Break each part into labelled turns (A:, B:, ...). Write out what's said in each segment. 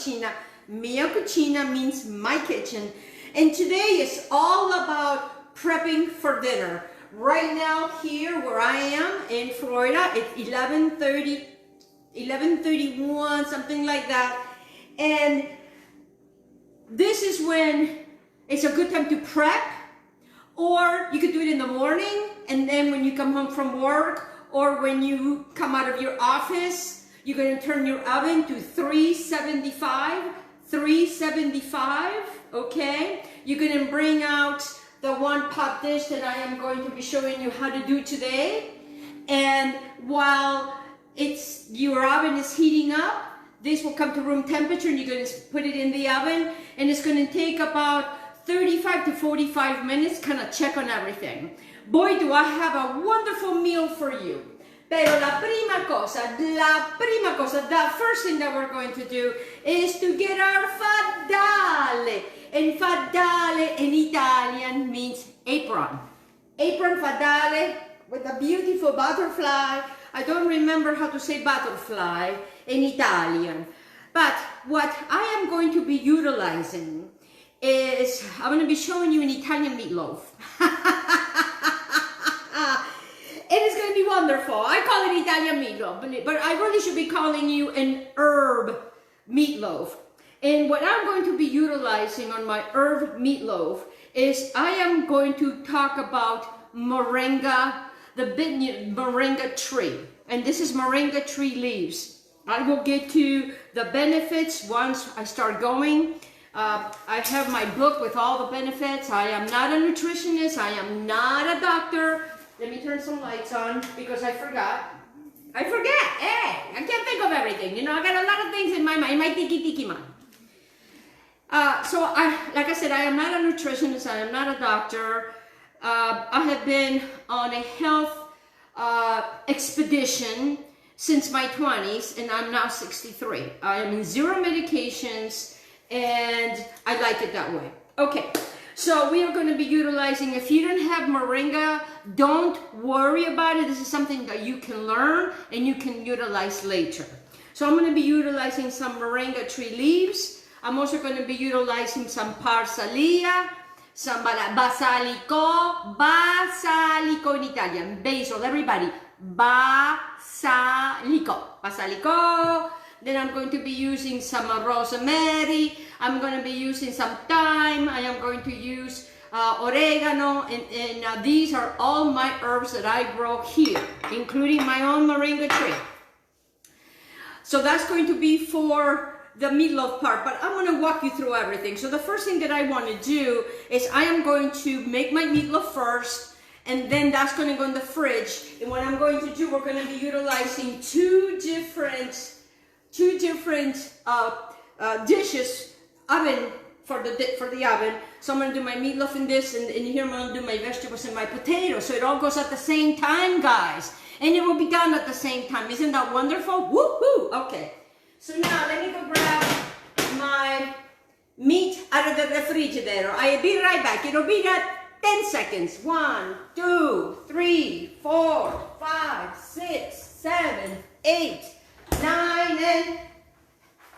A: cucina. Mia cucina means my kitchen. And today is all about prepping for dinner. Right now here where I am in Florida, it's 11:31, something like that. And this is when it's a good time to prep, or you could do it in the morning, and then when you come home from work, or when you come out of your office, you're going to turn your oven to 375, okay? You're going to bring out the one pot dish that I am going to be showing you how to do today. And while your oven is heating up, this will come to room temperature and you're going to put it in the oven, and it's going to take about 35 to 45 minutes, kind of check on everything. Boy, do I have a wonderful meal for you. Pero the first thing that we're going to do is to get our fadale. And fadale in Italian means apron. Apron fadale with a beautiful butterfly. I don't remember how to say butterfly in Italian. But what I am going to be utilizing is, I'm going to be showing you an Italian meatloaf. It is going to be wonderful. I call it Italian meatloaf, but I really should be calling you an herb meatloaf. And what I'm going to be utilizing on my herb meatloaf is I am going to talk about moringa, the moringa tree. And this is moringa tree leaves. I will get to the benefits once I start going. I have my book with all the benefits. I am not a nutritionist. I am not a doctor. Let me turn some lights on because I forgot. Hey, I can't think of everything. You know, I got a lot of things in my mind, in my tiki mind. Like I said, I am not a nutritionist. I am not a doctor. I have been on a health expedition since my 20s, and I'm now 63. I am in zero medications, and I like it that way. Okay. So we are going to be utilizing, if you don't have moringa, don't worry about it. This is something that you can learn and you can utilize later. So I'm going to be utilizing some moringa tree leaves. I'm also going to be utilizing some parsalia, some basalico in Italian, basil, everybody, basalico. Then I'm going to be using some rosemary. I'm going to be using some thyme. I am going to use oregano. And these are all my herbs that I grow here, including my own moringa tree. So that's going to be for the meatloaf part, but I'm going to walk you through everything. So the first thing that I want to do is I am going to make my meatloaf first, and then that's going to go in the fridge. And what I'm going to do, we're going to be utilizing two different dishes, oven for the oven. So I'm going to do my meatloaf in this, and here I'm going to do my vegetables and my potatoes. So it all goes at the same time, guys. And it will be done at the same time. Isn't that wonderful? Woohoo! Okay. So now let me go grab my meat out of the refrigerator. I'll be right back. It'll be that 10 seconds. 1, 2, 3, 4, 5, 6, 7, 8, 9, and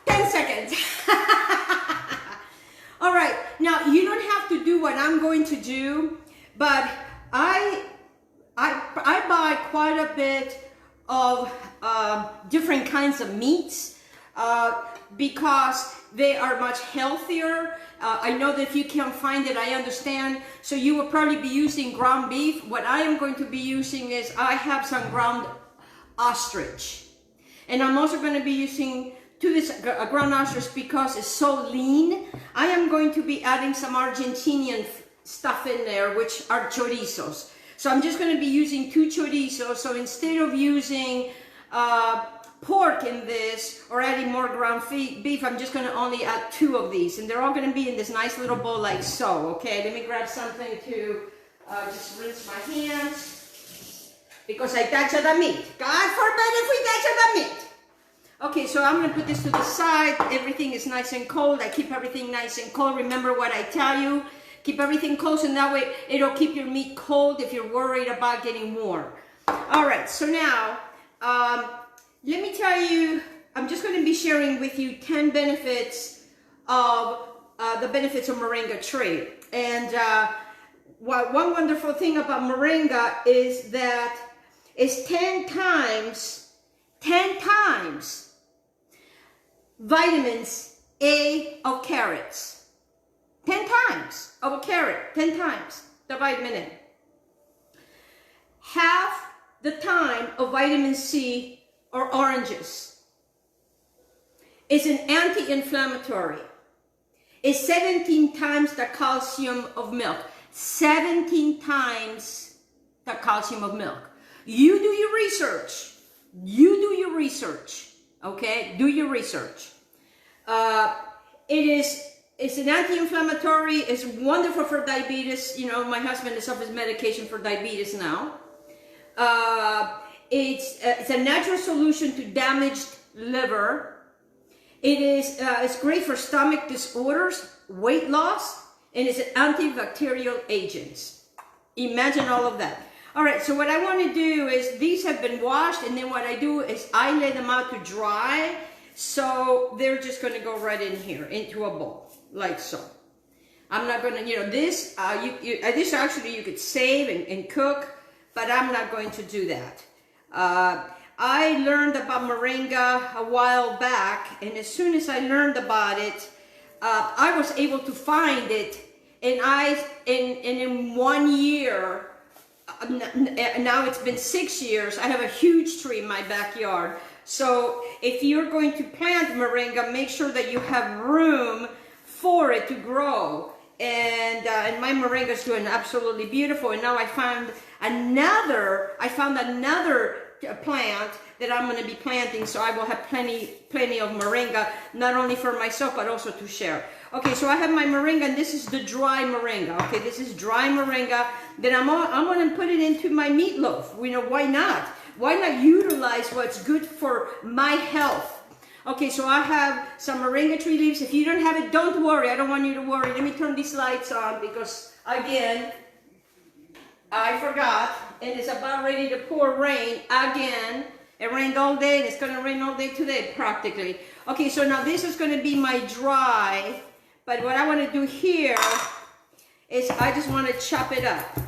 A: 10 seconds. All right, now you don't have to do what I'm going to do, but I buy quite a bit of different kinds of meats because they are much healthier. I know that if you can't find it, I understand. So you will probably be using ground beef. What I am going to be using is I have some ground ostrich. And I'm also going to be using ground ostrich because it's so lean. I am going to be adding some Argentinian stuff in there, which are chorizos. So I'm just going to be using 2 chorizos. So instead of using pork in this or adding more ground beef, I'm just going to only add 2 of these. And they're all going to be in this nice little bowl like so. Okay, let me grab something to just rinse my hands. Because I touched the meat. God forbid if we touch the meat. Okay, so I'm going to put this to the side. Everything is nice and cold. I keep everything nice and cold. Remember what I tell you. Keep everything close, and that way it'll keep your meat cold if you're worried about getting warm. All right, so now, let me tell you I'm just going to be sharing with you 10 benefits of the benefits of moringa tree. And one wonderful thing about moringa is that it's 10 times vitamins A of carrots. 10 times of a carrot, 10 times the vitamin A. Half the time of vitamin C or oranges. It's an anti-inflammatory. It's 17 times the calcium of milk. 17 times the calcium of milk. You do your research. You do your research. Okay? Do your research. It's an anti-inflammatory. It's wonderful for diabetes. You know, my husband is off his medication for diabetes now. It's a natural solution to damaged liver. It's great for stomach disorders, weight loss, and it's an antibacterial agent. Imagine all of that. All right, so what I want to do is, these have been washed, and then what I do is I lay them out to dry, so they're just going to go right in here, into a bowl, like so. I'm not going to, you know, this actually you could save and cook, but I'm not going to do that. I learned about moringa a while back, and as soon as I learned about it, I was able to find it, and in 1 year, now it's been 6 years, I have a huge tree in my backyard. So if you're going to plant moringa, make sure that you have room for it to grow. And my moringa is doing absolutely beautiful. And now I found another plant that I'm going to be planting, so I will have plenty of moringa, not only for myself but also to share. Okay, so I have my moringa, and this is the dry moringa. Okay, this is dry moringa. Then I'm going to put it into my meatloaf. You know, why not? Why not utilize what's good for my health? Okay, so I have some moringa tree leaves. If you don't have it, don't worry. I don't want you to worry. Let me turn these lights on because, again, I forgot, and it's about ready to pour rain again. It rained all day, and it's going to rain all day today, practically. Okay, so now this is going to be my dry, but what I want to do here is I just want to chop it up.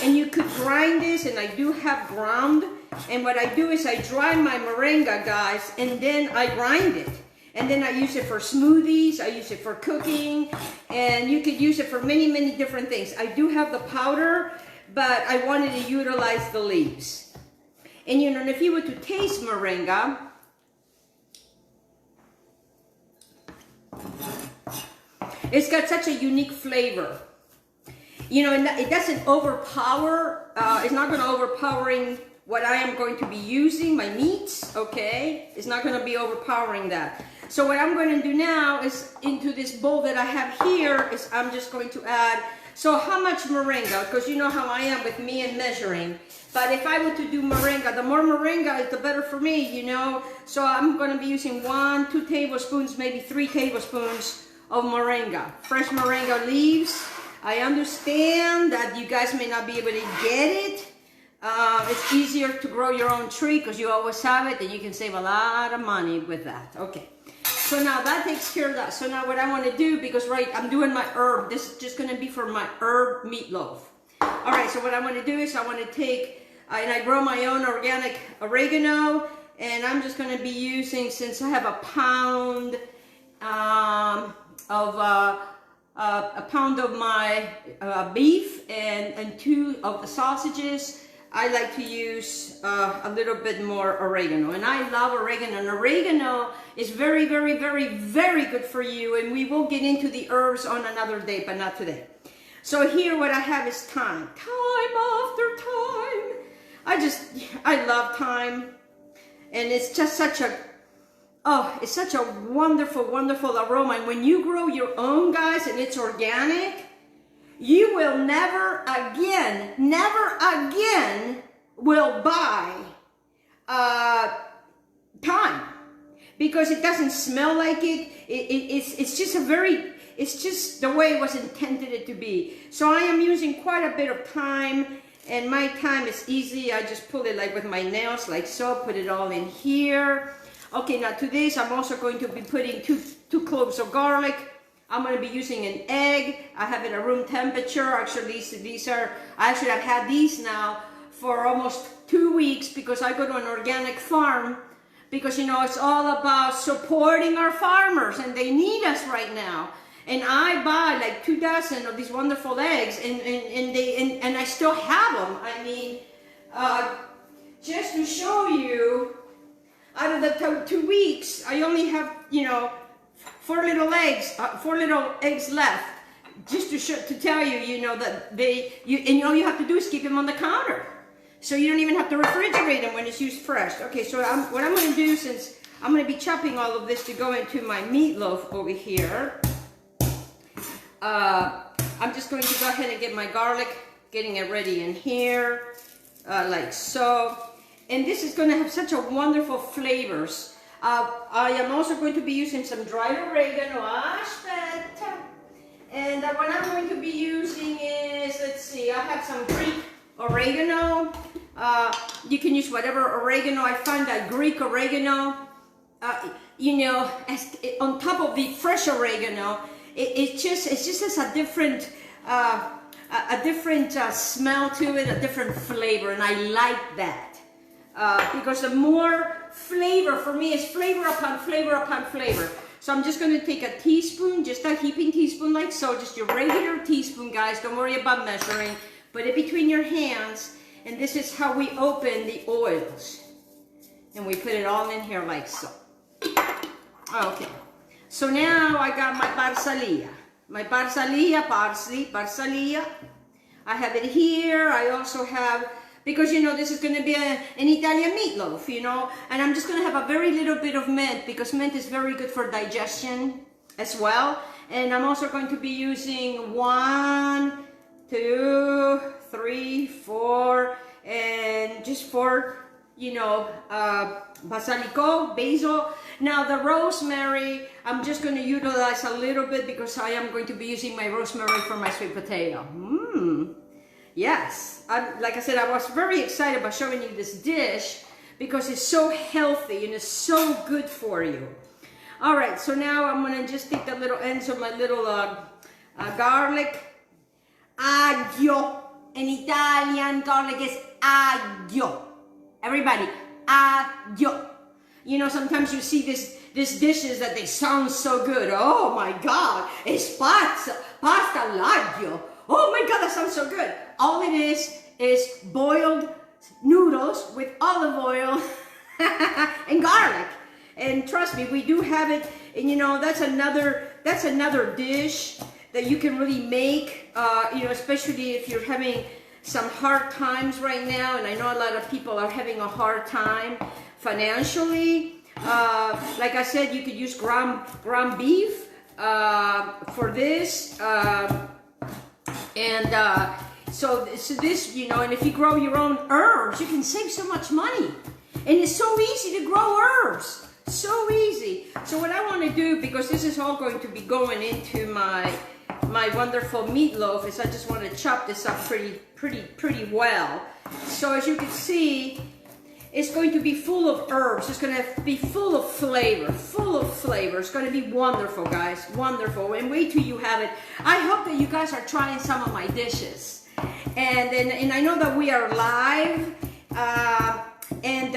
A: And you could grind this, and I do have ground, and what I do is I dry my moringa, guys, and then I grind it. And then I use it for smoothies, I use it for cooking, and you could use it for many, many different things. I do have the powder, but I wanted to utilize the leaves. And you know, if you were to taste moringa, it's got such a unique flavor. You know, it doesn't overpower, it's not going to overpowering what I am going to be using, my meats, okay? It's not going to be overpowering that. So what I'm going to do now is, into this bowl that I have here, is I'm just going to add, so how much moringa? Because you know how I am with me and measuring. But if I were to do moringa, the more moringa, the better for me, you know? So I'm going to be using 1, 2 tablespoons, maybe 3 tablespoons of moringa. Fresh moringa leaves. I understand that you guys may not be able to get it. It's easier to grow your own tree because you always have it, and you can save a lot of money with that. Okay, so now that takes care of that. So now what I want to do, because I'm doing my herb, this is just going to be for my herb meatloaf. All right, so what I want to do is I want to take, and I grow my own organic oregano, and I'm just going to be using, since I have a pound of my beef and 2 of the sausages, I like to use a little bit more oregano. And I love oregano. And oregano is very, very, very, very good for you. And we will get into the herbs on another day, but not today. So here what I have is thyme. Time after time. I love thyme. And it's just such a, it's such a wonderful, wonderful aroma. And when you grow your own, guys, and it's organic, you will never again will buy thyme, because it doesn't smell like it. It's just the way it was intended it to be. So I am using quite a bit of thyme, and my thyme is easy. I just pull it like with my nails, like so, put it all in here. Okay, now to this, I'm also going to be putting two cloves of garlic. I'm going to be using an egg. I have it at room temperature. Actually, I've had these now for almost 2 weeks because I go to an organic farm because, you know, it's all about supporting our farmers and they need us right now. And I buy like 2 dozen of these wonderful eggs and I still have them. I mean, just to show you, out of the 2 weeks, I only have, you know, 4 little eggs left. Just to tell you, you know, that and all you have to do is keep them on the counter. So you don't even have to refrigerate them when it's used fresh. Okay, so what I'm going to do, since I'm going to be chopping all of this to go into my meatloaf over here, I'm just going to go ahead and get my garlic, getting it ready in here, like so. And this is going to have such a wonderful flavors. I am also going to be using some dried oregano, and what I'm going to be using is, let's see, I have some Greek oregano. You can use whatever oregano. I find that Greek oregano, you know, on top of the fresh oregano, it just has a different smell to it, a different flavor, and I like that. Because the more flavor, for me, is flavor upon flavor upon flavor. So I'm just going to take a teaspoon, just a heaping teaspoon like so, just your regular teaspoon, guys. Don't worry about measuring. Put it between your hands, and this is how we open the oils. And we put it all in here like so. Okay. So now I got my parsley. Parsley. I have it here. I also have, because, you know, this is going to be an Italian meatloaf, you know, and I'm just going to have a very little bit of mint because mint is very good for digestion as well. And I'm also going to be using 1, 2, 3, 4, and just 4, you know, basil. Now the rosemary, I'm just going to utilize a little bit because I am going to be using my rosemary for my sweet potato. Yes, like I said, I was very excited about showing you this dish because it's so healthy and it's so good for you. All right, so now I'm gonna just take the little ends of my little garlic. Aglio. In Italian, garlic is aglio. Everybody, aglio. You know, sometimes you see these dishes that they sound so good. Oh my God, it's pasta all'aglio. Oh my God, that sounds so good. All it is boiled noodles with olive oil and garlic. And trust me, we do have it. And you know, that's another dish that you can really make. You know, especially if you're having some hard times right now. And I know a lot of people are having a hard time financially. Like I said, you could use ground beef for this. So this, you know, and if you grow your own herbs, you can save so much money. And it's so easy to grow herbs. So easy. So what I want to do, because this is all going to be going into my wonderful meatloaf, is I just want to chop this up pretty well. So as you can see, it's going to be full of herbs. It's going to be full of flavor, It's going to be wonderful, guys, wonderful. And wait till you have it. I hope that you guys are trying some of my dishes. And I know that we are live. And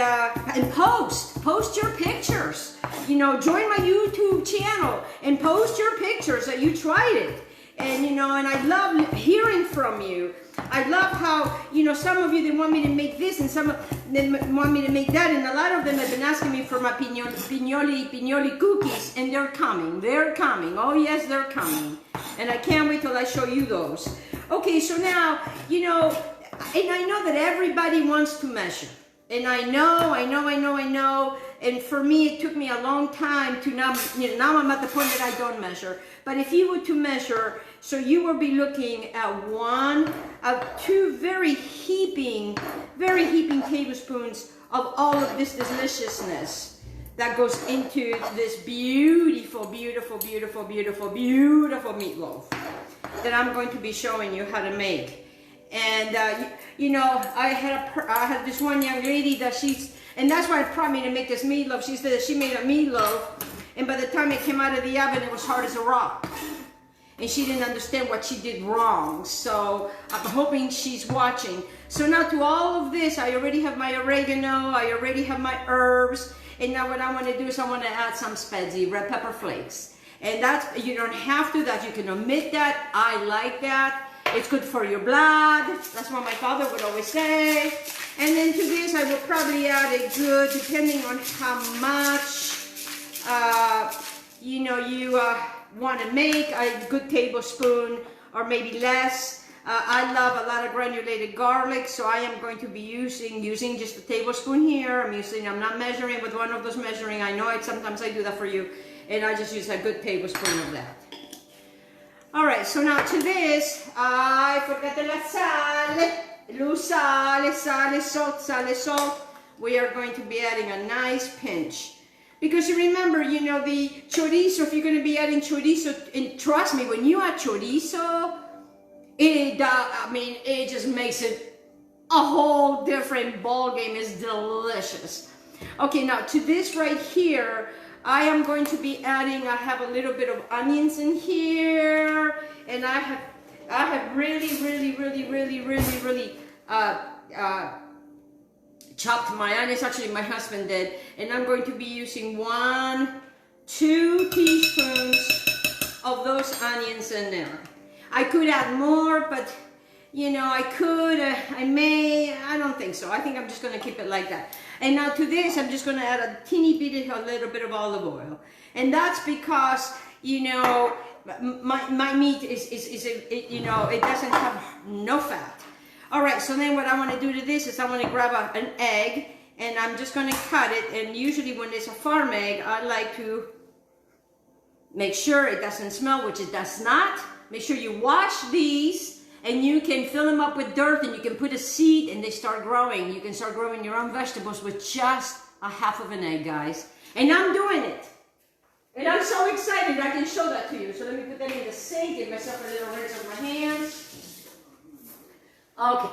A: post your pictures. You know, join my YouTube channel and post your pictures that you tried it. And you know, and I love hearing from you. I love how, you know, some of you, they want me to make this and some of them want me to make that, and a lot of them have been asking me for my pignoli cookies, and they're coming. Oh yes, they're coming. And I can't wait till I show you those. Okay, so now, you know, and I know that everybody wants to measure. And I know. And for me, it took me a long time to now, you know, now I'm at the point that I don't measure. But if you were to measure, so you will be looking at 2 very heaping tablespoons of all of this deliciousness that goes into this beautiful meatloaf that I'm going to be showing you how to make. And you know, I had this one young lady that and that's why it prompted me to make this meatloaf. She said that she made a meatloaf, and by the time it came out of the oven, it was hard as a rock. And she didn't understand what she did wrong. So I'm hoping she's watching. So now to all of this, I already have my oregano, I already have my herbs, and now what I want to do is I want to add some spezie, red pepper flakes. And that's, you don't have to, that you can omit that. I like that. It's good for your blood. That's what my father would always say. And then to this, I will probably add a good, depending on how much, you know, you want to make, a good tablespoon or maybe less. I love a lot of granulated garlic, so I am going to be using just a tablespoon here. I'm not measuring with one of those measuring. I know sometimes I do that for you, and I just use a good tablespoon of that. All right, so now to this, I forgot the sale, salt. We are going to be adding a nice pinch. Because you remember, you know, the chorizo, if you're going to be adding chorizo, and trust me, when you add chorizo, it just makes it a whole different ball game. It's delicious. Okay, now to this right here, I am going to be adding, I have a little bit of onions in here, and I have really chopped my onions. Actually, my husband did, and I'm going to be using 2 teaspoons of those onions in there. I could add more, but you know, I don't think so. I think I'm just going to keep it like that. And now to this, I'm just going to add a little bit of olive oil. And that's because, you know, my meat you know, it doesn't have no fat. All right, so then what I want to do to this is I want to grab an egg, and I'm just going to cut it. And usually when it's a farm egg, I like to make sure it doesn't smell, which it does not. Make sure you wash these. And you can fill them up with dirt, and you can put a seed and they start growing. You can start growing your own vegetables with just a half of an egg, guys. And I'm doing it. And I'm so excited I can show that to you. So let me put that in the sink, give myself a little rinse of my hands. Okay.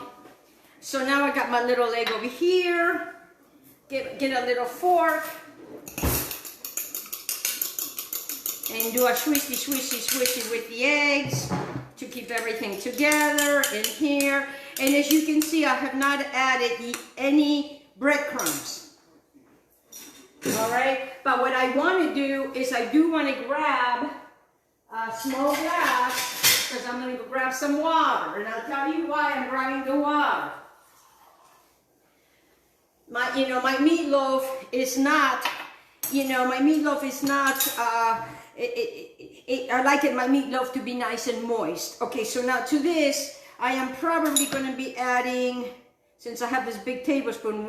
A: So now I got my little egg over here. Get a little fork. And do a swishy with the eggs to keep everything together in here. And as you can see, I have not added any breadcrumbs. All right, but what I want to do is I do want to grab a small glass, because I'm going to grab some water, and I'll tell you why I'm grabbing the water. My meatloaf is not, I like my meatloaf to be nice and moist. Okay, so now to this, I am probably going to be adding, since I have this big tablespoon,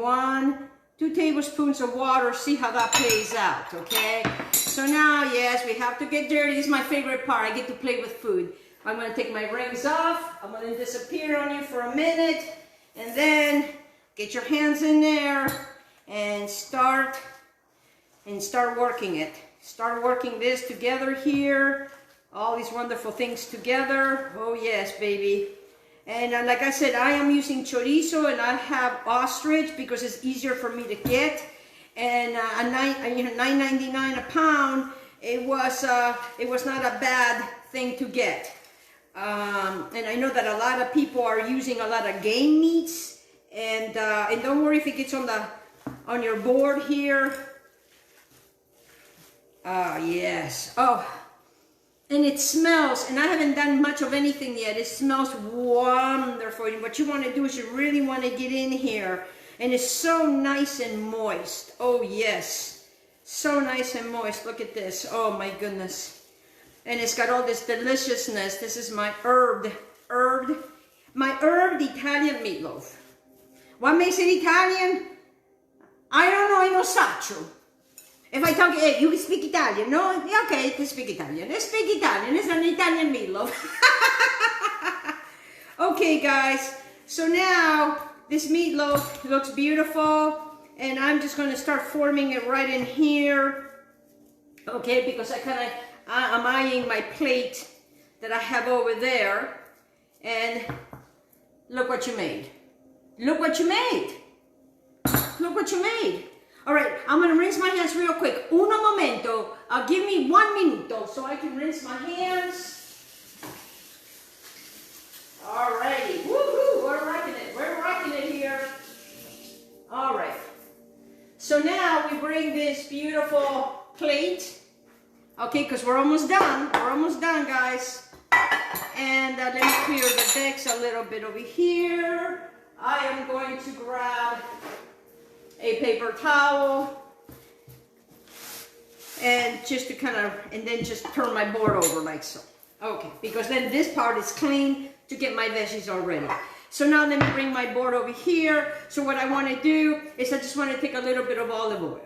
A: 2 tablespoons of water. See how that plays out, okay? So now, yes, we have to get dirty. This is my favorite part. I get to play with food. I'm going to take my rings off. I'm going to disappear on you for a minute, and then get your hands in there and start working it. Start working this together here. All these wonderful things together. Oh yes, baby. And like I said, I am using chorizo, and I have ostrich because it's easier for me to get. And $9.99 a pound. It was not a bad thing to get. And I know that a lot of people are using a lot of game meats. And don't worry if it gets on your board here. Yes. Oh, and it smells, and I haven't done much of anything yet. It smells wonderful. And what you want to do is you really want to get in here, and it's so nice and moist. Oh yes, so nice and moist. Look at this. Oh my goodness. And it's got all this deliciousness. This is my herbed Italian meatloaf. What makes it Italian? I don't know. I know saccio. If I talk, hey, you speak Italian, no? Okay, you speak Italian. I speak Italian. It's an Italian meatloaf. Okay, guys. So now this meatloaf looks beautiful, and I'm just going to start forming it right in here. Okay, because I'm eyeing my plate that I have over there, and Look what you made. Look what you made. Look what you made. All right, I'm gonna rinse my hands real quick. Uno momento. Give me 1 minuto so I can rinse my hands. Alrighty, woohoo, we're rocking it here. All right, so now we bring this beautiful plate, okay, because we're almost done, guys. And let me clear the decks a little bit over here. I am going to grab a paper towel and just to and then just turn my board over like so. Okay, because then this part is clean to get my veggies all ready. So now let me bring my board over here. So what I want to do is I just want to take a little bit of olive oil.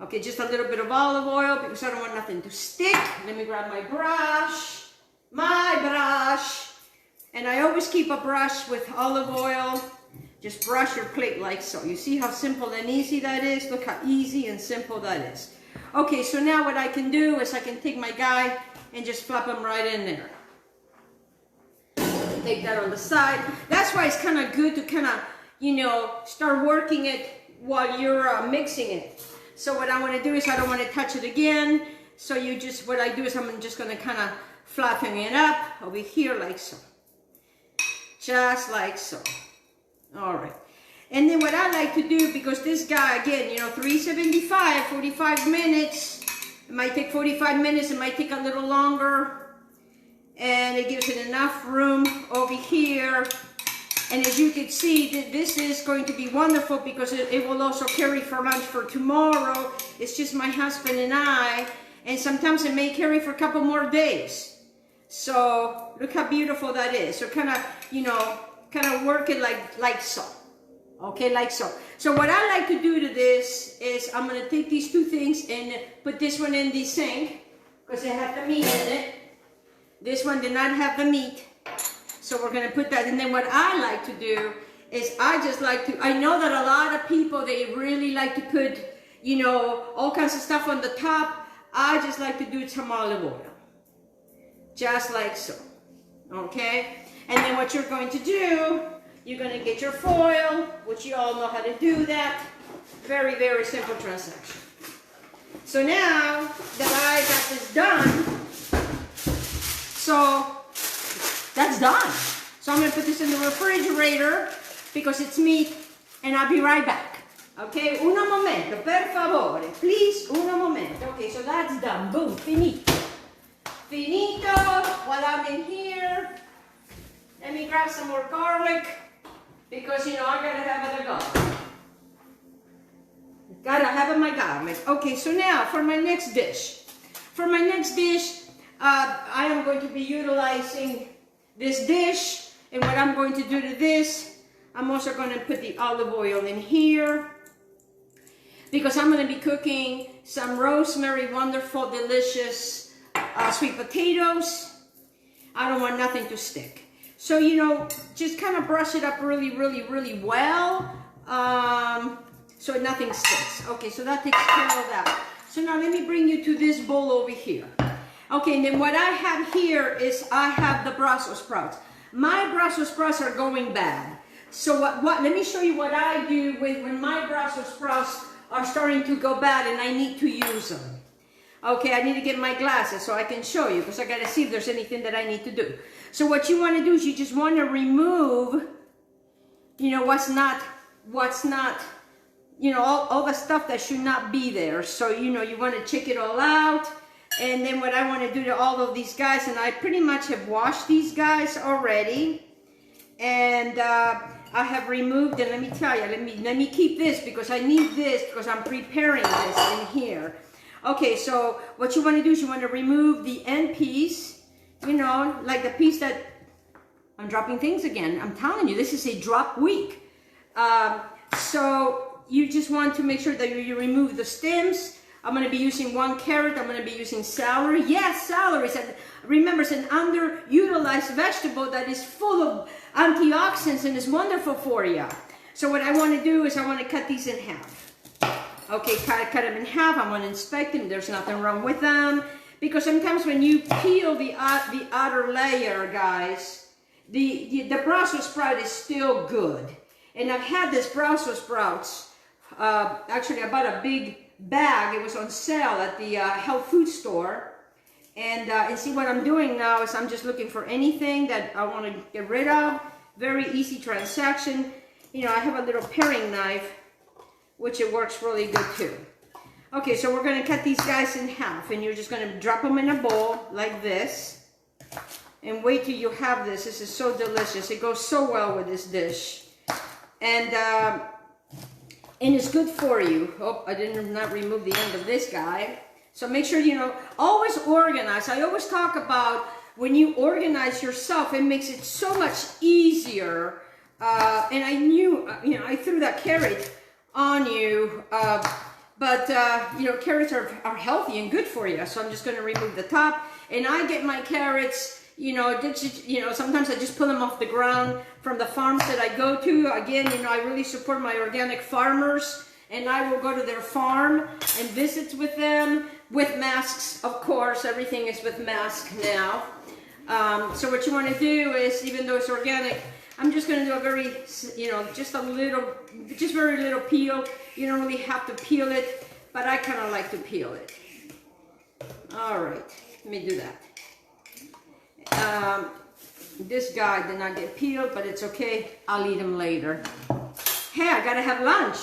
A: Okay, just a little bit of olive oil because I don't want nothing to stick. Let me grab my brush. And I always keep a brush with olive oil. Just brush your plate like so. You see how simple and easy that is? Look how easy and simple that is. Okay, so now what I can do is I can take my guy and just flop him right in there. Take that on the side. That's why it's kind of good to start working it while you're mixing it. So what I want to do is I don't want to touch it again. So what I do is I'm just going to kind of flatten it up over here like so. Just like so. All right. And then what I like to do, because this guy, again, 375, 45 minutes. It might take 45 minutes. It might take a little longer. And it gives it enough room over here. And as you can see, this is going to be wonderful because it will also carry for lunch for tomorrow. It's just my husband and I. And sometimes it may carry for a couple more days. So look how beautiful that is. So kind of work it like so. Okay, like so. So what I like to do to this is I'm going to take these two things and put this one in the sink because it has the meat in it. This one did not have the meat. So we're going to put that. And then what I like to do is I know that a lot of people, they really like to put, all kinds of stuff on the top. I just like to do some olive oil. Just like so. Okay? And then what you're going to do, you're going to get your foil, which you all know how to do that. Very, very simple transaction. So now that I got this done, so that's done. So I'm going to put this in the refrigerator because it's meat, and I'll be right back. Okay, uno momento, per favore. Please, uno momento. Okay, so that's done. Boom, finito. Finito, while I'm in here. Let me grab some more garlic because, I gotta have the garlic. Gotta have my garlic. Okay, so now for my next dish. For my next dish, I am going to be utilizing this dish, and what I'm going to do to this, I'm also going to put the olive oil in here because I'm going to be cooking some rosemary, wonderful, delicious sweet potatoes. I don't want nothing to stick. So, just kind of brush it up really, really, really well so nothing sticks. Okay, so that takes care of that. So now let me bring you to this bowl over here. Okay, and then what I have here is I have the Brussels sprouts. My Brussels sprouts are going bad. So let me show you what I do when my Brussels sprouts are starting to go bad and I need to use them. Okay, I need to get my glasses so I can show you because I got to see if there's anything that I need to do. So what you want to do is you just want to remove, what's not, all the stuff that should not be there. So, you want to check it all out. And then what I want to do to all of these guys, and I pretty much have washed these guys already. And I have removed, and let me tell you, let me keep this because I need this because I'm preparing this in here. Okay, so what you want to do is you want to remove the end piece, like the piece that, I'm dropping things again. I'm telling you, this is a drop week. So you just want to make sure that you remove the stems. I'm going to be using 1 carrot. I'm going to be using celery. Yes, celery. Remember, it's an underutilized vegetable that is full of antioxidants and is wonderful for you. So what I want to do is I want to cut these in half. Okay, cut them in half. I want to inspect them. There's nothing wrong with them. Because sometimes when you peel the outer layer, guys, the Brussels sprout is still good. And I've had this Brussels sprouts. Actually, I bought a big bag. It was on sale at the health food store. And see what I'm doing now is I'm just looking for anything that I want to get rid of. Very easy transaction. You know, I have a little paring knife, which it works really good too. Okay, so we're going to cut these guys in half, and you're just going to drop them in a bowl like this. And wait till you have this. This is so delicious. It goes so well with this dish. And it's good for you. Oh, I did not remove the end of this guy. So make sure, you know, always organize. I always talk about when you organize yourself, it makes it so much easier. And I knew, you know, I threw that carrot on you. But you know, carrots are healthy and good for you. So I'm just going to remove the top. And I get my carrots, you know, sometimes I just pull them off the ground from the farms that I go to. Again, you know, I really support my organic farmers. And I will go to their farm and visit with them with masks, of course. Everything is with masks now. So what you want to do is, even though it's organic, I'm just going to do a very, you know, just very little peel. You don't really have to peel it, but I kind of like to peel it. All right, let me do that. This guy did not get peeled, but it's okay. I'll eat him later. Hey, I got to have lunch.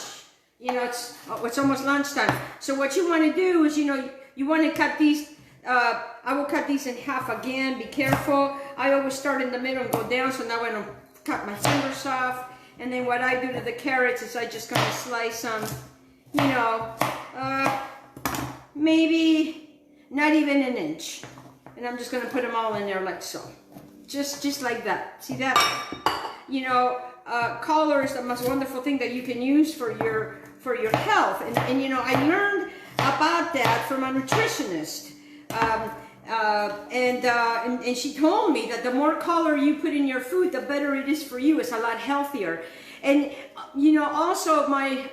A: You know, it's almost lunchtime. So what you want to do is, you know, you want to cut these. I will cut these in half again. Be careful. I always start in the middle and go down, so now I don't cut my fingers off. And then what I do to the carrots is I just kind of slice them, you know, maybe not even an inch. And I'm just going to put them all in there like so. Just like that. See that? You know, color is the most wonderful thing that you can use for your health. And you know, I learned about that from a nutritionist. And she told me that the more color you put in your food, the better it is for you. It's a lot healthier. And you know, also my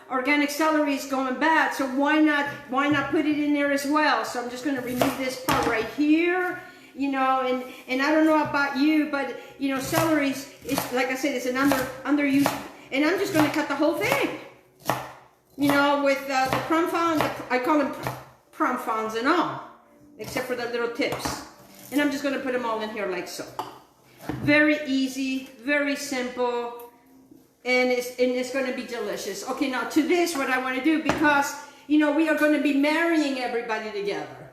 A: organic celery is going bad, so why not put it in there as well? So I'm just going to remove this part right here. You know, and I don't know about you, but you know, celery is, like I said, it's an underused, and I'm just going to cut the whole thing. You know, with the crumpons, I call them crumpons and all, except for the little tips. And I'm just going to put them all in here like so. Very easy, very simple, and it's going to be delicious. Okay, now to this, what I want to do, because you know, we are going to be marrying everybody together.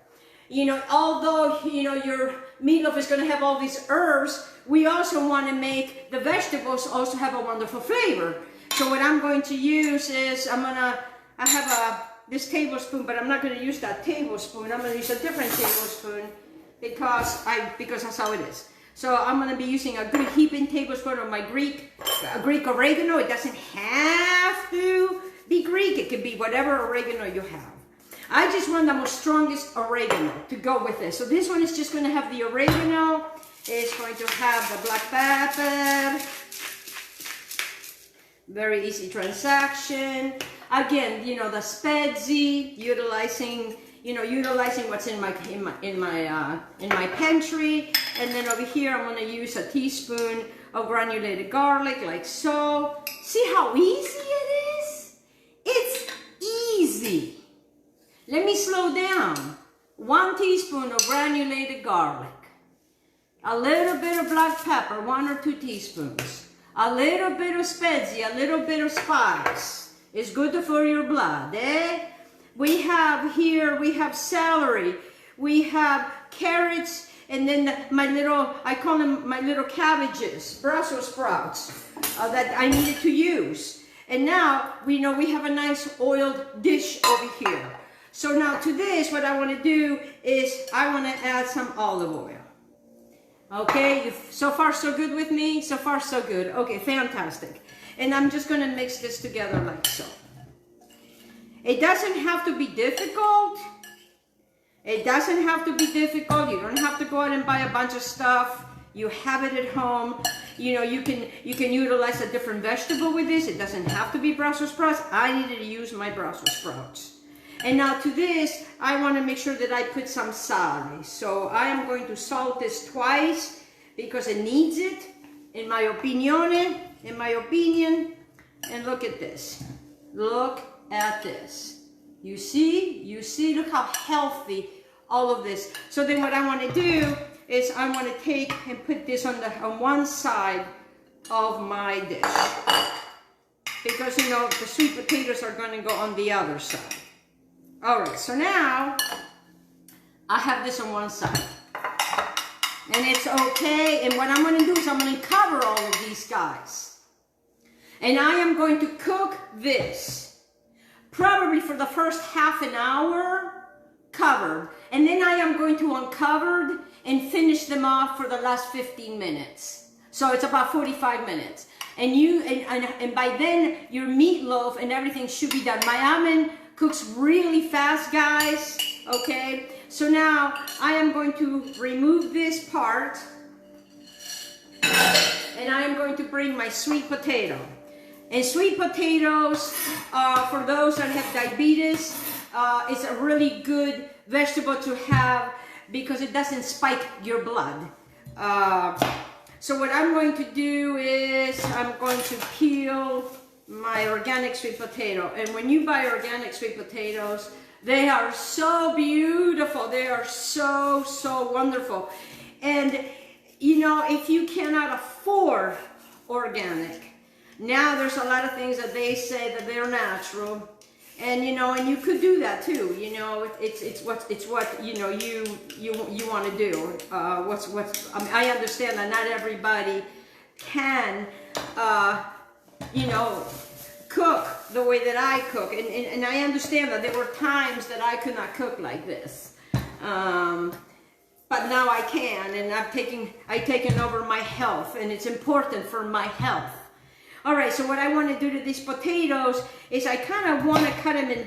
A: You know, although, you know, your meatloaf is going to have all these herbs, we also want to make the vegetables also have a wonderful flavor. So what I'm going to use is, I have this tablespoon, but I'm not going to use that tablespoon. I'm going to use a different tablespoon because that's how it is. So I'm going to be using a good heaping tablespoon of my Greek oregano. It doesn't have to be Greek. It can be whatever oregano you have. I just want the most strongest oregano to go with this. So this one is just going to have the oregano. It's going to have the black pepper. Very easy transaction. Again, you know, the spezie, utilizing what's in my pantry. And then over here, I'm going to use a teaspoon of granulated garlic, like so. See how easy it is? It's easy. Let me slow down. 1 teaspoon of granulated garlic. A little bit of black pepper, 1 or 2 teaspoons. A little bit of spezie, a little bit of spice. It's good for your blood, eh? We have celery. We have carrots, and then I call them my little cabbages, Brussels sprouts, that I needed to use. And now, we know we have a nice oiled dish over here. So now to this, what I want to do is I want to add some olive oil. Okay, so far so good with me? So far so good. Okay, fantastic. And I'm just going to mix this together like so. It doesn't have to be difficult. It doesn't have to be difficult. You don't have to go out and buy a bunch of stuff. You have it at home. You know, you can utilize a different vegetable with this. It doesn't have to be Brussels sprouts. I needed to use my Brussels sprouts. And now to this, I want to make sure that I put some celery. So I am going to salt this twice because it needs it, in my opinion. And look at this. Look at this. You see, look how healthy all of this. So then what I want to do is I want to take and put this on one side of my dish. Because, you know, the sweet potatoes are going to go on the other side. All right, so now I have this on one side. And it's okay. And what I'm going to do is I'm going to cover all of these guys. And I am going to cook this probably for the first half an hour covered. And then I am going to uncover and finish them off for the last 15 minutes. So it's about 45 minutes. And by then your meatloaf and everything should be done. My oven cooks really fast, guys. Okay, so now I am going to remove this part and I am going to bring my sweet potato. And sweet potatoes, for those that have diabetes, it's a really good vegetable to have because it doesn't spike your blood. So what I'm going to do is I'm going to peel my organic sweet potato. And when you buy organic sweet potatoes, they are so beautiful. They are so, so wonderful. And, you know, if you cannot afford organic, now there's a lot of things that they say that they're natural. And, you know, and you could do that too. You know, it's what you know, you want to do. I mean, I understand that not everybody can, you know, cook the way that I cook, and I understand that there were times that I could not cook like this, but now I can, and I've taken over my health, and it's important for my health. All right, so what I want to do to these potatoes is I kind of want to cut them in,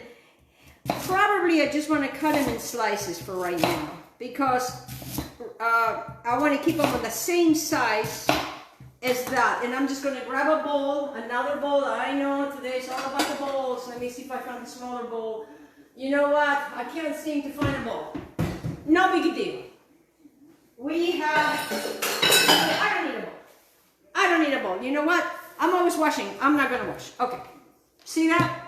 A: probably I just want to cut them in slices for right now, because I want to keep them on the same size as that. And I'm just going to grab a bowl, another bowl. I know today's all about the bowls. Let me see if I find a smaller bowl. You know what? I can't seem to find a bowl. No big deal. We have, I don't need a bowl. I don't need a bowl. You know what? I'm always washing. I'm not going to wash. Okay. See that?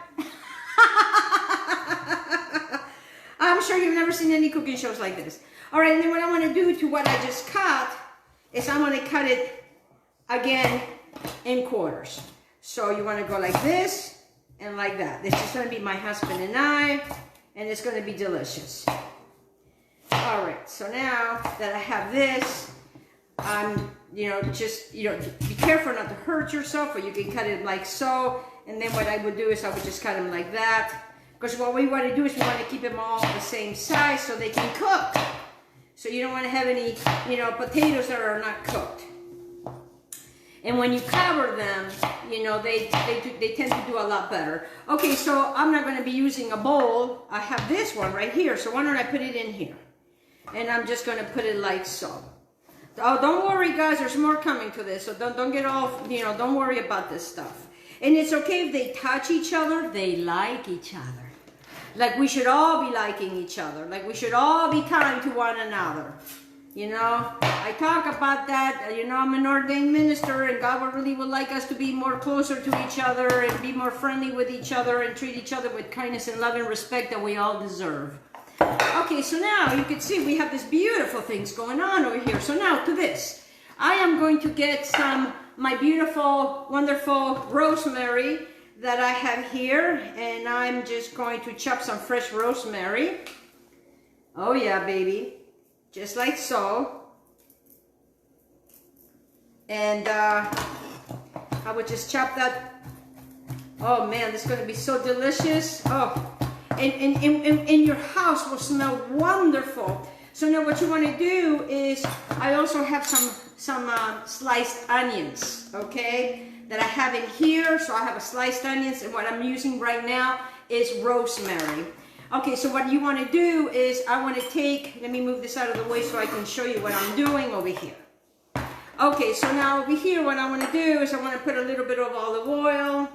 A: I'm sure you've never seen any cooking shows like this. All right, and then what I want to do to what I just cut is I'm going to cut it again in quarters. So you want to go like this and like that. This is going to be my husband and I, and it's going to be delicious. All right, so now that I have this, you know, just, you know, be careful not to hurt yourself, or you can cut it like so. And then what I would do is I would just cut them like that. Because what we want to do is we want to keep them all the same size so they can cook. So you don't want to have any, you know, potatoes that are not cooked. And when you cover them, you know, they tend to do a lot better. Okay, so I'm not going to be using a bowl. I have this one right here. So why don't I put it in here? And I'm just going to put it like so. Oh, don't worry, guys. There's more coming to this. So don't get off, you know, don't worry about this stuff. And it's okay if they touch each other. They like each other. Like we should all be liking each other. Like we should all be kind to one another. You know, I talk about that. You know, I'm an ordained minister, and God really would like us to be more closer to each other and be more friendly with each other and treat each other with kindness and love and respect that we all deserve. Okay, so now you can see we have these beautiful things going on over here. So now to this, I am going to get some, my beautiful, wonderful rosemary that I have here, and I'm just going to chop some fresh rosemary. Oh yeah, baby. Just like so. And I would just chop that. Oh man, this is going to be so delicious. Oh, and your house will smell wonderful. So now what you want to do is, I also have some sliced onions, okay, that I have in here. So I have a sliced onions, and what I'm using right now is rosemary. Okay, so what you want to do is, I want to take, let me move this out of the way so I can show you what I'm doing over here. Okay, so now over here, what I want to do is I want to put a little bit of olive oil.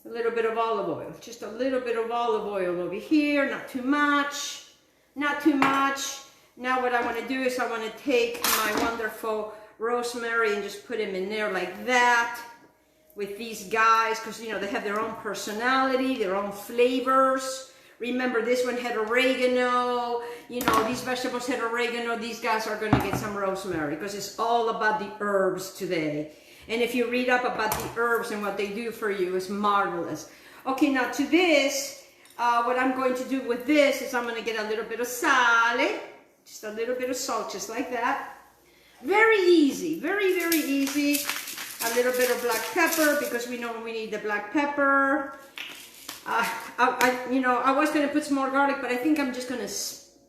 A: A little bit of olive oil. Just a little bit of olive oil over here, not too much. Not too much. Now what I want to do is I want to take my wonderful rosemary and just put them in there like that with these guys, because, you know, they have their own personality, their own flavors. Remember, this one had oregano, you know, these vegetables had oregano. These guys are going to get some rosemary, because it's all about the herbs today. And if you read up about the herbs and what they do for you, it's marvelous. Okay, now to this, what I'm going to do with this is I'm going to get a little bit of sale, just a little bit of salt, just like that. Very easy, very, very easy. A little bit of black pepper, because we know we need the black pepper. You know, I was going to put some more garlic, but I think I'm just going to,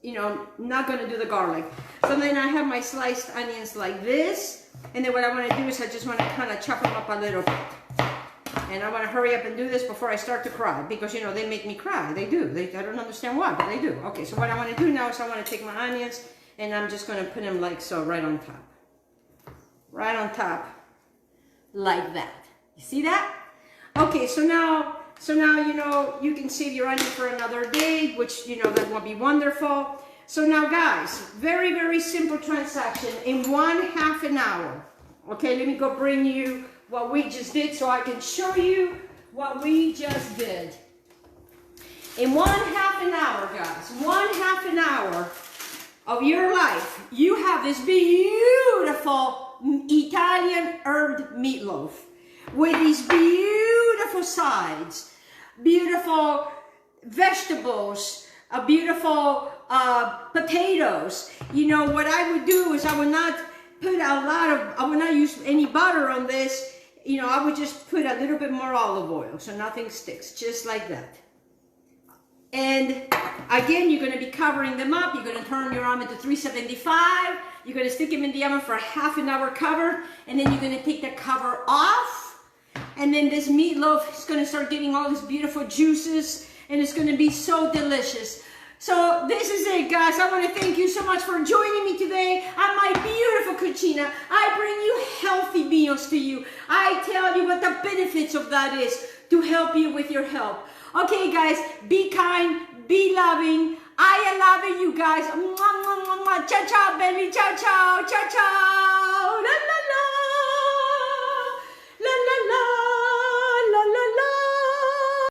A: you know, not going to do the garlic. So then I have my sliced onions like this. And then what I want to do is I just want to kind of chop them up a little bit. And I want to hurry up and do this before I start to cry, because, you know, they make me cry. They do. I don't understand why, but they do. Okay, so what I want to do now is I want to take my onions and I'm just going to put them like so, right on top. Right on top. Like that. You see that? Okay, so now, you know, you can save your onion for another day, which, you know, that will be wonderful. So now, guys, very, very simple transaction in 1/2 an hour. Okay, let me go bring you what we just did so I can show you what we just did. In 1/2 an hour, guys, 1/2 an hour of your life, you have this beautiful Italian herb meatloaf with these beautiful sides, beautiful vegetables, beautiful potatoes. You know, what I would do is I would not put I would not use any butter on this. You know, I would just put a little bit more olive oil so nothing sticks, just like that. And again, you're going to be covering them up. You're going to turn your oven to 375. You're going to stick them in the oven for 1/2 an hour covered. And then you're going to take the cover off. And then this meatloaf is going to start getting all these beautiful juices. And it's going to be so delicious. So this is it, guys. I want to thank you so much for joining me today on my beautiful cucina. I bring you healthy meals to you. I tell you what the benefits of that is to help you with your health. Okay, guys, be kind, be loving. I love you guys. Mwah, mwah, mwah, mwah. Ciao, ciao, baby. Ciao, ciao. Ciao, ciao.